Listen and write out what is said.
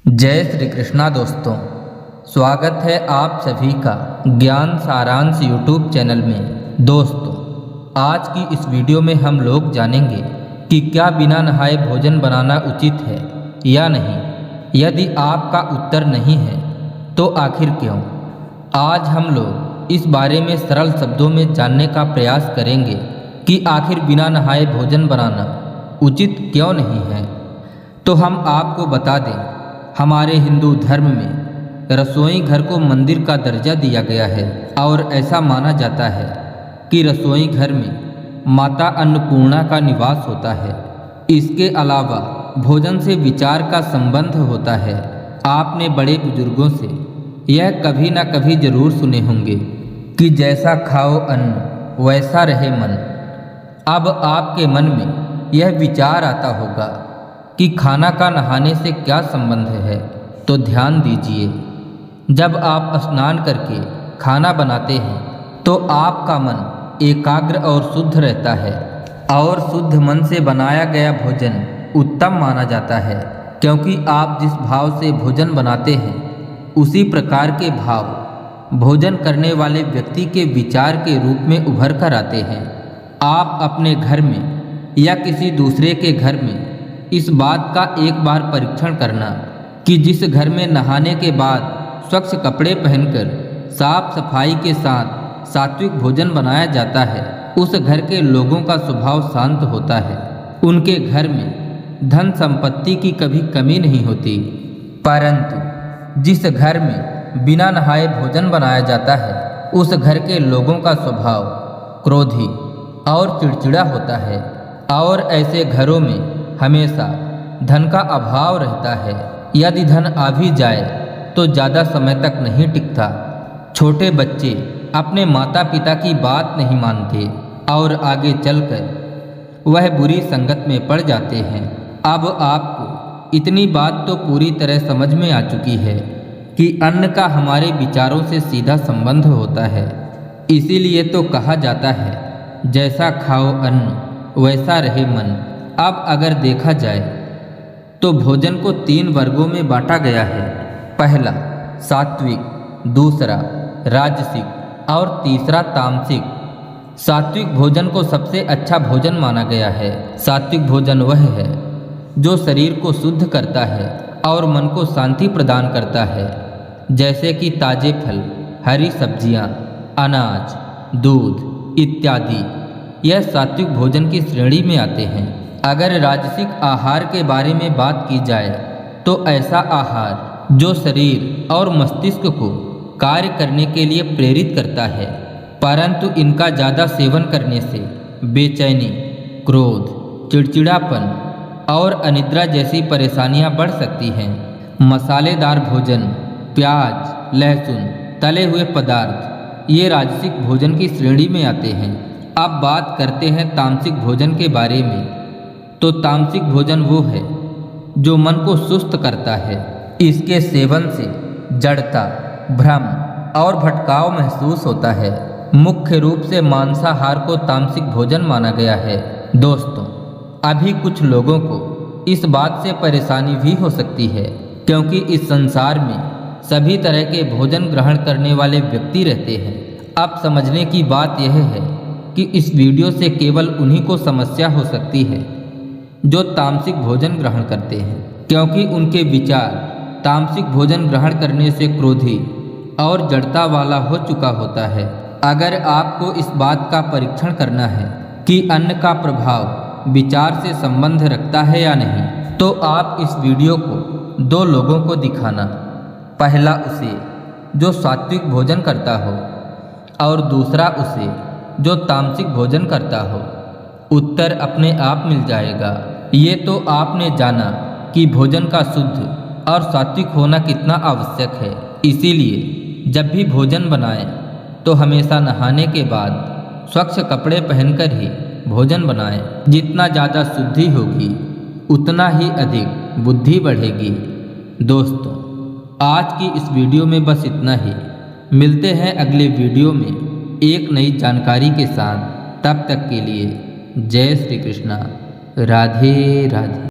जय श्री कृष्णा दोस्तों, स्वागत है आप सभी का ज्ञान सारांश यूट्यूब चैनल में। दोस्तों, आज की इस वीडियो में हम लोग जानेंगे कि क्या बिना नहाए भोजन बनाना उचित है या नहीं। यदि आपका उत्तर नहीं है तो आखिर क्यों। आज हम लोग इस बारे में सरल शब्दों में जानने का प्रयास करेंगे कि आखिर बिना नहाए भोजन बनाना उचित क्यों नहीं है। तो हम आपको बता दें, हमारे हिंदू धर्म में रसोई घर को मंदिर का दर्जा दिया गया है और ऐसा माना जाता है कि रसोई घर में माता अन्नपूर्णा का निवास होता है। इसके अलावा भोजन से विचार का संबंध होता है। आपने बड़े बुजुर्गों से यह कभी ना कभी जरूर सुने होंगे कि जैसा खाओ अन्न वैसा रहे मन। अब आपके मन में यह विचार आता होगा कि खाना का नहाने से क्या संबंध है। तो ध्यान दीजिए, जब आप स्नान करके खाना बनाते हैं तो आपका मन एकाग्र और शुद्ध रहता है और शुद्ध मन से बनाया गया भोजन उत्तम माना जाता है, क्योंकि आप जिस भाव से भोजन बनाते हैं उसी प्रकार के भाव भोजन करने वाले व्यक्ति के विचार के रूप में उभर कर आते हैं। आप अपने घर में या किसी दूसरे के घर में इस बात का एक बार परीक्षण करना कि जिस घर में नहाने के बाद स्वच्छ कपड़े पहनकर साफ सफाई के साथ सात्विक भोजन बनाया जाता है, उस घर के लोगों का स्वभाव शांत होता है। उनके घर में धन संपत्ति की कभी कमी नहीं होती। परंतु जिस घर में बिना नहाए भोजन बनाया जाता है उस घर के लोगों का स्वभाव क्रोधी और चिड़चिड़ा होता है और ऐसे घरों में हमेशा धन का अभाव रहता है। यदि धन आ भी जाए तो ज़्यादा समय तक नहीं टिकता। छोटे बच्चे अपने माता पिता की बात नहीं मानते और आगे चलकर वह बुरी संगत में पड़ जाते हैं। अब आपको इतनी बात तो पूरी तरह समझ में आ चुकी है कि अन्न का हमारे विचारों से सीधा संबंध होता है। इसीलिए तो कहा जाता है, जैसा खाओ अन्न वैसा रहे मन। अब अगर देखा जाए तो भोजन को 3 वर्गों में बांटा गया है। पहला सात्विक, दूसरा राजसिक और तीसरा तामसिक। सात्विक भोजन को सबसे अच्छा भोजन माना गया है। सात्विक भोजन वह है जो शरीर को शुद्ध करता है और मन को शांति प्रदान करता है, जैसे कि ताजे फल, हरी सब्जियां, अनाज, दूध इत्यादि। यह सात्विक भोजन की श्रेणी में आते हैं। अगर राजसिक आहार के बारे में बात की जाए तो ऐसा आहार जो शरीर और मस्तिष्क को कार्य करने के लिए प्रेरित करता है, परंतु इनका ज़्यादा सेवन करने से बेचैनी, क्रोध, चिड़चिड़ापन और अनिद्रा जैसी परेशानियां बढ़ सकती हैं। मसालेदार भोजन, प्याज, लहसुन, तले हुए पदार्थ ये राजसिक भोजन की श्रेणी में आते हैं। अब बात करते हैं तामसिक भोजन के बारे में। तो तामसिक भोजन वो है जो मन को सुस्त करता है। इसके सेवन से जड़ता, भ्रम और भटकाव महसूस होता है। मुख्य रूप से मांसाहार को तामसिक भोजन माना गया है। दोस्तों, अभी कुछ लोगों को इस बात से परेशानी भी हो सकती है, क्योंकि इस संसार में सभी तरह के भोजन ग्रहण करने वाले व्यक्ति रहते हैं। अब समझने की बात यह है कि इस वीडियो से केवल उन्हीं को समस्या हो सकती है जो तामसिक भोजन ग्रहण करते हैं, क्योंकि उनके विचार तामसिक भोजन ग्रहण करने से क्रोधी और जड़ता वाला हो चुका होता है। अगर आपको इस बात का परीक्षण करना है कि अन्न का प्रभाव विचार से संबंध रखता है या नहीं, तो आप इस वीडियो को 2 लोगों को दिखाना। पहला उसे जो सात्विक भोजन करता हो और दूसरा उसे जो तामसिक भोजन करता हो। उत्तर अपने आप मिल जाएगा। ये तो आपने जाना कि भोजन का शुद्ध और सात्विक होना कितना आवश्यक है। इसीलिए जब भी भोजन बनाएं तो हमेशा नहाने के बाद स्वच्छ कपड़े पहनकर ही भोजन बनाएं। जितना ज़्यादा शुद्धि होगी उतना ही अधिक बुद्धि बढ़ेगी। दोस्तों, आज की इस वीडियो में बस इतना ही। मिलते हैं अगले वीडियो में एक नई जानकारी के साथ। तब तक के लिए जय श्री कृष्णा, राधे राधे।